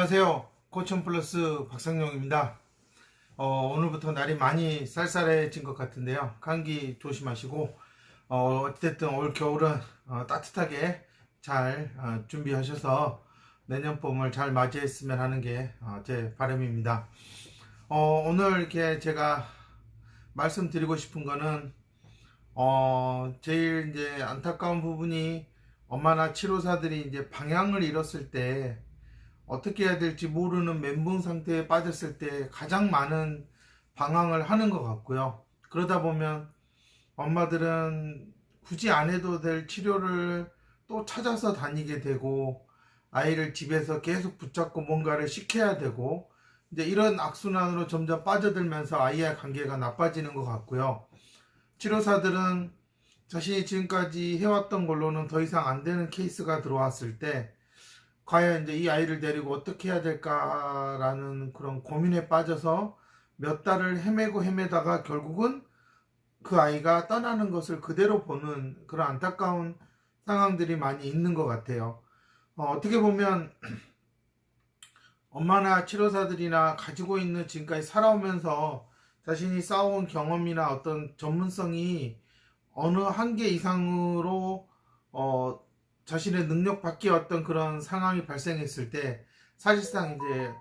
안녕하세요. 코천 플러스 박상용입니다. 오늘부터 날이 많이 쌀쌀해진 것 같은데요. 감기 조심하시고, 어쨌든 올 겨울은 따뜻하게 잘 준비하셔서 내년 봄을 잘 맞이했으면 하는 게 제 바람입니다. 오늘 이렇게 제가 말씀드리고 싶은 거는, 제일 이제 안타까운 부분이 엄마나 치료사들이 이제 방향을 잃었을 때 어떻게 해야 될지 모르는 멘붕 상태에 빠졌을 때 가장 많은 방황을 하는 것 같고요. 그러다 보면 엄마들은 굳이 안 해도 될 치료를 또 찾아서 다니게 되고, 아이를 집에서 계속 붙잡고 뭔가를 시켜야 되고, 이제 이런 악순환으로 점점 빠져들면서 아이의 관계가 나빠지는 것 같고요. 치료사들은 자신이 지금까지 해왔던 걸로는 더 이상 안 되는 케이스가 들어왔을 때 과연 이제 이 아이를 데리고 어떻게 해야 될까라는 그런 고민에 빠져서 몇 달을 헤매고 헤매다가 결국은 그 아이가 떠나는 것을 그대로 보는 그런 안타까운 상황들이 많이 있는 것 같아요. 어떻게 보면 엄마나 치료사들이나 가지고 있는 지금까지 살아오면서 자신이 쌓아온 경험이나 어떤 전문성이 어느 한계 이상으로 자신의 능력 밖의 어떤 그런 상황이 발생했을 때 사실상 이제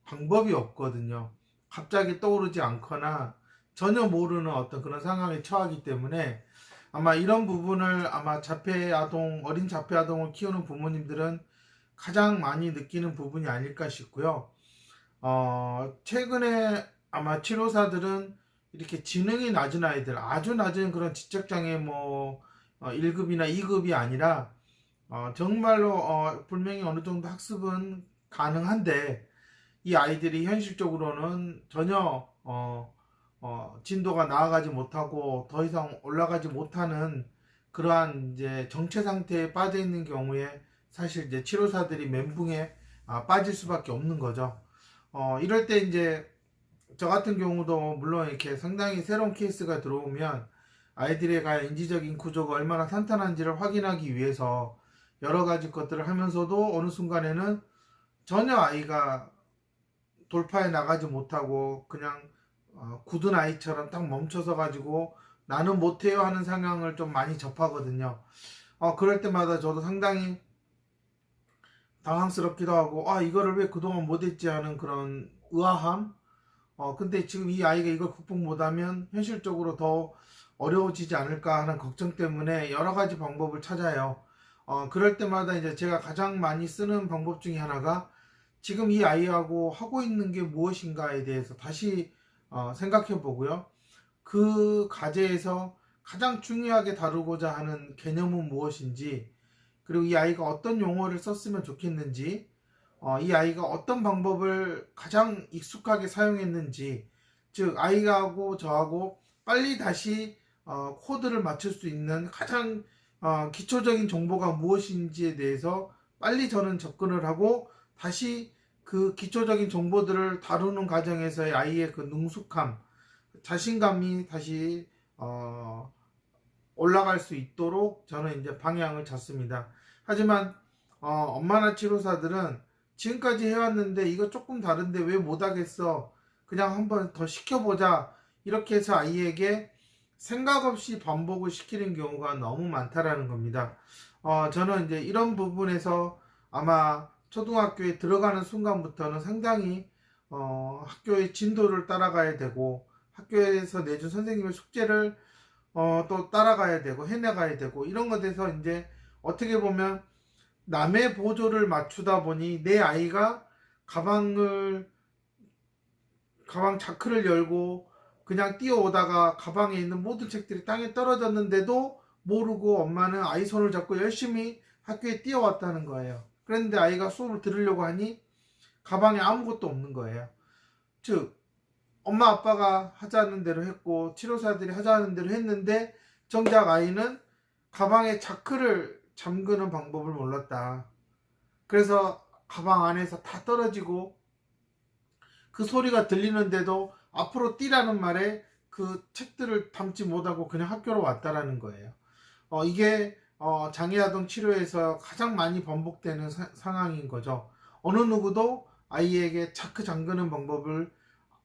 방법이 없거든요. 갑자기 떠오르지 않거나 전혀 모르는 어떤 그런 상황에 처하기 때문에 아마 이런 부분을 아마 어린 자폐 아동을 키우는 부모님들은 가장 많이 느끼는 부분이 아닐까 싶고요. 최근에 아마 치료사들은 이렇게 지능이 낮은 아이들, 아주 낮은 그런 지적장애 1급이나 2급이 아니라 정말로 분명히 어느 정도 학습은 가능한데 이 아이들이 현실적으로는 전혀 진도가 나아가지 못하고 더 이상 올라가지 못하는 그러한 이제 정체 상태에 빠져 있는 경우에 사실 이제 치료사들이 멘붕에 빠질 수밖에 없는 거죠. 이럴 때 이제 저 같은 경우도 물론 이렇게 상당히 새로운 케이스가 들어오면 아이들의 인지적인 구조가 얼마나 탄탄한지를 확인하기 위해서 여러 가지 것들을 하면서도 어느 순간에는 전혀 아이가 돌파해 나가지 못하고 그냥 굳은 아이처럼 딱 멈춰서 가지고 나는 못해요 하는 상황을 좀 많이 접하거든요. 그럴 때마다 저도 상당히 당황스럽기도 하고 이거를 왜 그동안 못했지 하는 그런 의아함. 근데 지금 이 아이가 이걸 극복 못하면 현실적으로 더 어려워지지 않을까 하는 걱정 때문에 여러 가지 방법을 찾아요. 그럴 때마다 이제 제가 가장 많이 쓰는 방법 중에 하나가 지금 이 아이하고 하고 있는 게 무엇인가에 대해서 다시 생각해 보고요. 그 과제에서 가장 중요하게 다루고자 하는 개념은 무엇인지, 그리고 이 아이가 어떤 용어를 썼으면 좋겠는지, 이 아이가 어떤 방법을 가장 익숙하게 사용했는지, 즉 아이하고 저하고 빨리 다시 코드를 맞출 수 있는 가장 기초적인 정보가 무엇인지에 대해서 빨리 저는 접근을 하고 다시 그 기초적인 정보들을 다루는 과정에서의 아이의 그 능숙함, 자신감이 다시 올라갈 수 있도록 저는 이제 방향을 잡습니다. 하지만 엄마나 치료사들은 지금까지 해왔는데 이거 조금 다른데 왜 못하겠어? 그냥 한번 더 시켜보자. 이렇게 해서 아이에게 생각 없이 반복을 시키는 경우가 너무 많다라는 겁니다. 저는 이제 이런 부분에서 아마 초등학교에 들어가는 순간부터는 상당히 학교의 진도를 따라가야 되고 학교에서 내준 선생님의 숙제를 또 따라가야 되고 해나가야 되고 이런 것에서 이제 어떻게 보면 남의 보조를 맞추다 보니 내 아이가 가방 자크를 열고 그냥 뛰어오다가 가방에 있는 모든 책들이 땅에 떨어졌는데도 모르고 엄마는 아이 손을 잡고 열심히 학교에 뛰어왔다는 거예요. 그런데 아이가 수업을 들으려고 하니 가방에 아무것도 없는 거예요. 즉 엄마 아빠가 하자는 대로 했고 치료사들이 하자는 대로 했는데 정작 아이는 가방에 자크를 잠그는 방법을 몰랐다. 그래서 가방 안에서 다 떨어지고 그 소리가 들리는데도 앞으로 뛰라는 말에 그 책들을 담지 못하고 그냥 학교로 왔다라는 거예요. 이게 장애아동 치료에서 가장 많이 반복되는 상황인 거죠. 어느 누구도 아이에게 차크 잠그는 방법을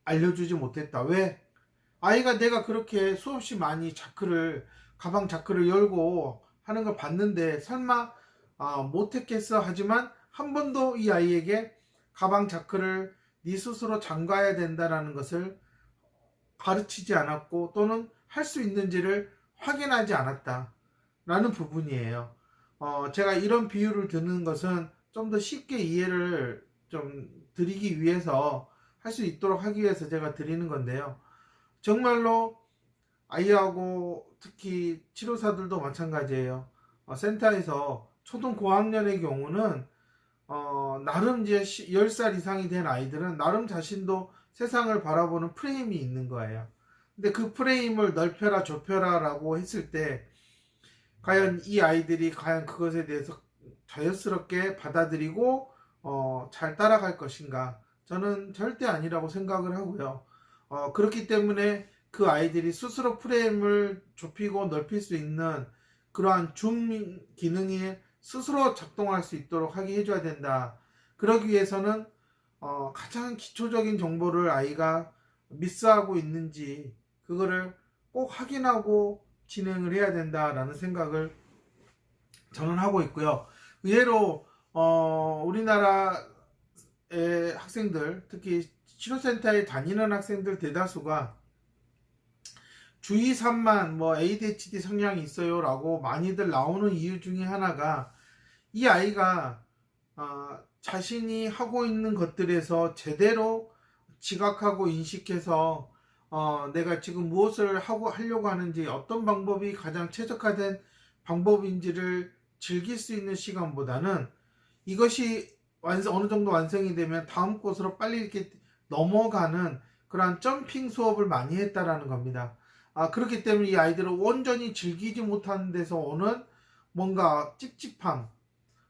알려주지 못했다. 왜? 아이가 내가 그렇게 수없이 많이 가방 자크를 열고 하는 걸 봤는데 설마 못했겠어? 하지만 한 번도 이 아이에게 가방 자크를 네 스스로 잠가야 된다라는 것을 가르치지 않았고 또는 할 수 있는지를 확인하지 않았다라는 부분이에요. 제가 이런 비유를 드는 것은 좀 더 쉽게 이해를 좀 드리기 위해서 할 수 있도록 하기 위해서 제가 드리는 건데요. 정말로 아이하고 특히 치료사들도 마찬가지예요. 센터에서 초등 고학년의 경우는 나름 이제 10살 이상이 된 아이들은 나름 자신도 세상을 바라보는 프레임이 있는 거예요. 근데 그 프레임을 넓혀라 좁혀라 라고 했을 때 과연 이 아이들이 과연 그것에 대해서 자연스럽게 받아들이고 잘 따라갈 것인가? 저는 절대 아니라고 생각을 하고요. 그렇기 때문에 그 아이들이 스스로 프레임을 좁히고 넓힐 수 있는 그러한 줌 기능이 스스로 작동할 수 있도록 하게 해줘야 된다. 그러기 위해서는 가장 기초적인 정보를 아이가 미스하고 있는지 그거를 꼭 확인하고 진행을 해야 된다라는 생각을 저는 하고 있고요. 의외로 우리나라의 학생들, 특히 치료센터에 다니는 학생들 대다수가 주의 산만 뭐 ADHD 성향이 있어요 라고 많이들 나오는 이유 중에 하나가 이 아이가 자신이 하고 있는 것들에서 제대로 지각하고 인식해서 내가 지금 무엇을 하려고 하는지 어떤 방법이 가장 최적화된 방법인지를 즐길 수 있는 시간보다는 이것이 어느 정도 완성이 되면 다음 곳으로 빨리 이렇게 넘어가는 그러한 점핑 수업을 많이 했다라는 겁니다. 그렇기 때문에 이 아이들은 온전히 즐기지 못하는 데서 오는 뭔가 찝찝함,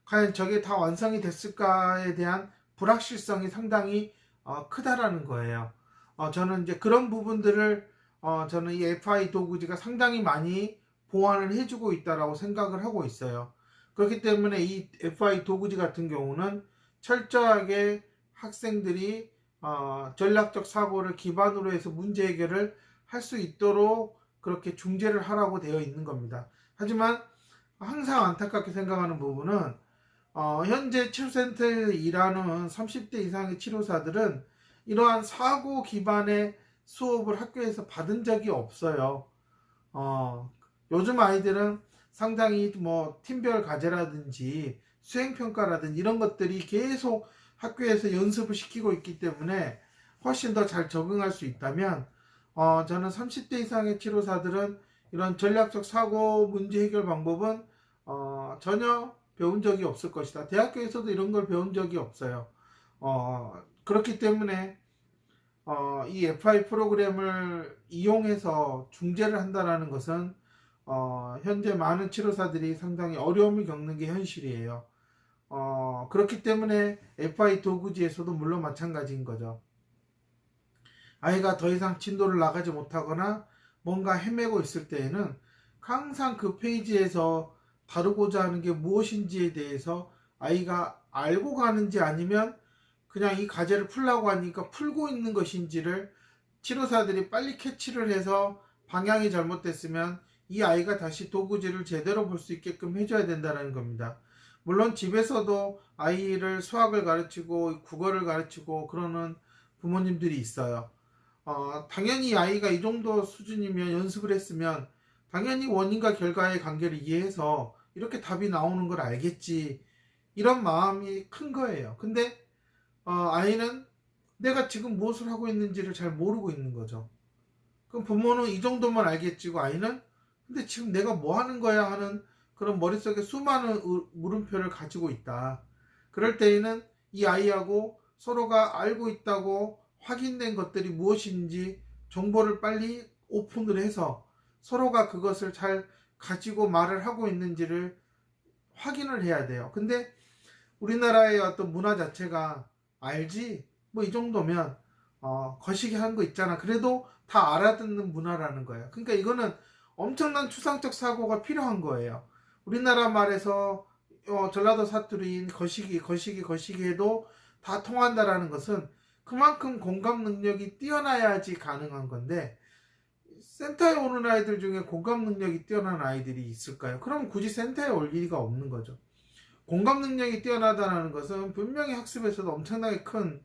과연 저게 다 완성이 됐을까에 대한 불확실성이 상당히 크다라는 거예요. 저는 이제 그런 부분들을 저는 이 FI 도구지가 상당히 많이 보완을 해주고 있다라고 생각을 하고 있어요. 그렇기 때문에 이 FI 도구지 같은 경우는 철저하게 학생들이 전략적 사고를 기반으로 해서 문제 해결을 할 수 있도록 그렇게 중재를 하라고 되어 있는 겁니다. 하지만 항상 안타깝게 생각하는 부분은 현재 치료센터에 일하는 30대 이상의 치료사들은 이러한 사고 기반의 수업을 학교에서 받은 적이 없어요. 요즘 아이들은 상당히 뭐 팀별 과제라든지 수행평가라든지 이런 것들이 계속 학교에서 연습을 시키고 있기 때문에 훨씬 더 잘 적응할 수 있다면 저는 30대 이상의 치료사들은 이런 전략적 사고 문제 해결 방법은 전혀 배운 적이 없을 것이다. 대학교에서도 이런 걸 배운 적이 없어요. 그렇기 때문에 이 FI 프로그램을 이용해서 중재를 한다는 것은 현재 많은 치료사들이 상당히 어려움을 겪는 게 현실이에요. 그렇기 때문에 FI 도구지에서도 물론 마찬가지인 거죠. 아이가 더 이상 진도를 나가지 못하거나 뭔가 헤매고 있을 때에는 항상 그 페이지에서 다루고자 하는 게 무엇인지에 대해서 아이가 알고 가는지 아니면 그냥 이 과제를 풀라고 하니까 풀고 있는 것인지를 치료사들이 빨리 캐치를 해서 방향이 잘못됐으면 이 아이가 다시 도구지를 제대로 볼 수 있게끔 해줘야 된다는 겁니다. 물론 집에서도 아이를 수학을 가르치고 국어를 가르치고 그러는 부모님들이 있어요. 당연히 아이가 이 정도 수준이면 연습을 했으면 당연히 원인과 결과의 관계를 이해해서 이렇게 답이 나오는 걸 알겠지. 이런 마음이 큰 거예요. 근데 아이는 내가 지금 무엇을 하고 있는지를 잘 모르고 있는 거죠. 그럼 부모는 이 정도만 알겠지고 아이는 근데 지금 내가 뭐 하는 거야 하는 그런 머릿속에 수많은 물음표를 가지고 있다. 그럴 때에는 이 아이하고 서로가 알고 있다고 확인된 것들이 무엇인지 정보를 빨리 오픈을 해서 서로가 그것을 잘 가지고 말을 하고 있는지를 확인을 해야 돼요. 근데 우리나라의 어떤 문화 자체가 알지? 뭐 이 정도면 거시기 한 거 있잖아. 그래도 다 알아듣는 문화라는 거예요. 그러니까 이거는 엄청난 추상적 사고가 필요한 거예요. 우리나라 말에서 전라도 사투리인 거시기 해도 다 통한다라는 것은 그만큼 공감 능력이 뛰어나야지 가능한 건데, 센터에 오는 아이들 중에 공감 능력이 뛰어난 아이들이 있을까요? 그럼 굳이 센터에 올 일이가 없는 거죠. 공감 능력이 뛰어나다는 것은 분명히 학습에서도 엄청나게 큰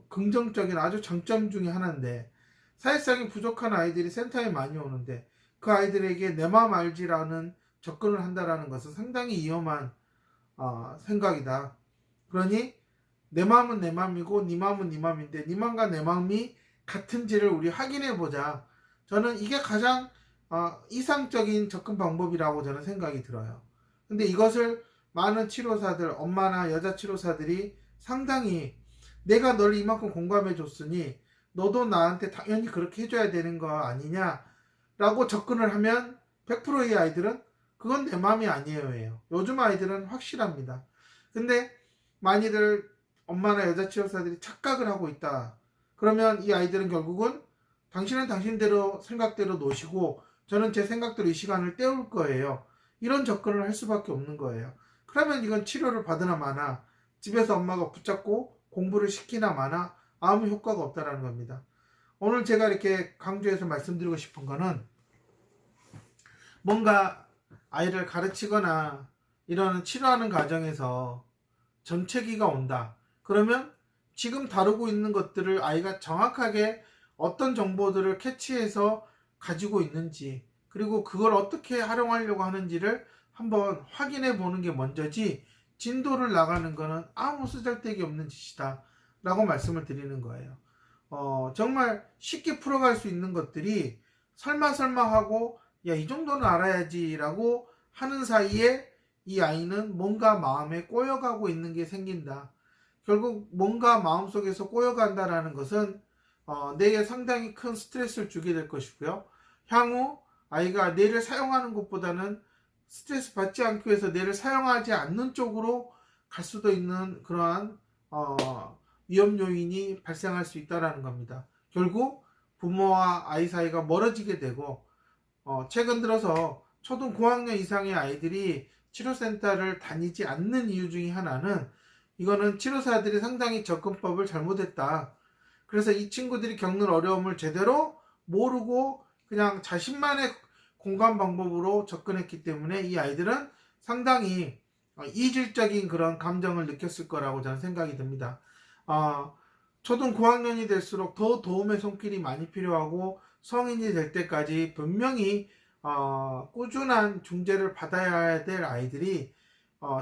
긍정적인 아주 장점 중에 하나인데, 사회성이 부족한 아이들이 센터에 많이 오는데 그 아이들에게 내 마음 알지라는 접근을 한다라는 것은 상당히 위험한 생각이다. 그러니 내 마음은 내 마음이고 네 마음은 네 마음인데 네 마음과 내 마음이 같은지를 우리 확인해 보자. 저는 이게 가장 이상적인 접근 방법이라고 저는 생각이 들어요. 근데 이것을 많은 치료사들, 엄마나 여자 치료사들이 상당히 내가 널 이만큼 공감해 줬으니 너도 나한테 당연히 그렇게 해줘야 되는 거 아니냐 라고 접근을 하면 100%의 아이들은 그건 내 마음이 아니에요. 요즘 아이들은 확실합니다. 근데 많이들 엄마나 여자 치료사들이 착각을 하고 있다. 그러면 이 아이들은 결국은 당신은 당신대로 생각대로 노시고 저는 제 생각대로 이 시간을 때울 거예요. 이런 접근을 할 수밖에 없는 거예요. 그러면 이건 치료를 받으나 마나 집에서 엄마가 붙잡고 공부를 시키나 마나 아무 효과가 없다는 겁니다. 오늘 제가 이렇게 강조해서 말씀드리고 싶은 거는, 뭔가 아이를 가르치거나 이런 치료하는 과정에서 정체기가 온다. 그러면 지금 다루고 있는 것들을 아이가 정확하게 어떤 정보들을 캐치해서 가지고 있는지, 그리고 그걸 어떻게 활용하려고 하는지를 한번 확인해 보는 게 먼저지, 진도를 나가는 거는 아무 쓰잘데기 없는 짓이다 라고 말씀을 드리는 거예요. 정말 쉽게 풀어갈 수 있는 것들이 설마 하고 야, 이 정도는 알아야지 라고 하는 사이에 이 아이는 뭔가 마음에 꼬여가고 있는 게 생긴다. 결국 뭔가 마음속에서 꼬여간다라는 것은 내게 상당히 큰 스트레스를 주게 될 것이고요. 향후 아이가 뇌를 사용하는 것보다는 스트레스 받지 않기 위해서 뇌를 사용하지 않는 쪽으로 갈 수도 있는 그러한 위험 요인이 발생할 수 있다는 겁니다. 결국 부모와 아이 사이가 멀어지게 되고, 최근 들어서 초등 고학년 이상의 아이들이 치료센터를 다니지 않는 이유 중에 하나는, 이거는 치료사들이 상당히 접근법을 잘못했다. 그래서 이 친구들이 겪는 어려움을 제대로 모르고 그냥 자신만의 공감 방법으로 접근했기 때문에 이 아이들은 상당히 이질적인 그런 감정을 느꼈을 거라고 저는 생각이 듭니다. 초등 고학년이 될수록 더 도움의 손길이 많이 필요하고 성인이 될 때까지 분명히 꾸준한 중재를 받아야 될 아이들이,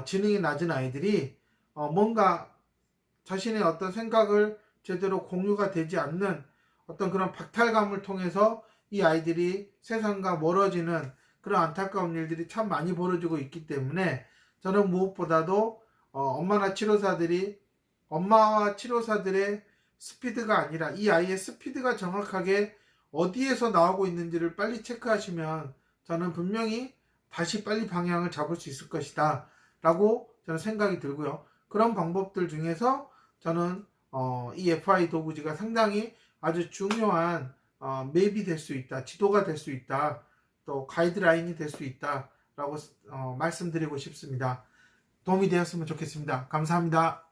지능이 낮은 아이들이 뭔가 자신의 어떤 생각을 제대로 공유가 되지 않는 어떤 그런 박탈감을 통해서 이 아이들이 세상과 멀어지는 그런 안타까운 일들이 참 많이 벌어지고 있기 때문에, 저는 무엇보다도 엄마와 치료사들의 스피드가 아니라 이 아이의 스피드가 정확하게 어디에서 나오고 있는지를 빨리 체크하시면 저는 분명히 다시 빨리 방향을 잡을 수 있을 것이다 라고 저는 생각이 들고요. 그런 방법들 중에서 저는 이 FI 도구지가 상당히 아주 중요한 맵이 될 수 있다, 지도가 될 수 있다, 또 가이드라인이 될 수 있다 라고 말씀드리고 싶습니다. 도움이 되었으면 좋겠습니다. 감사합니다.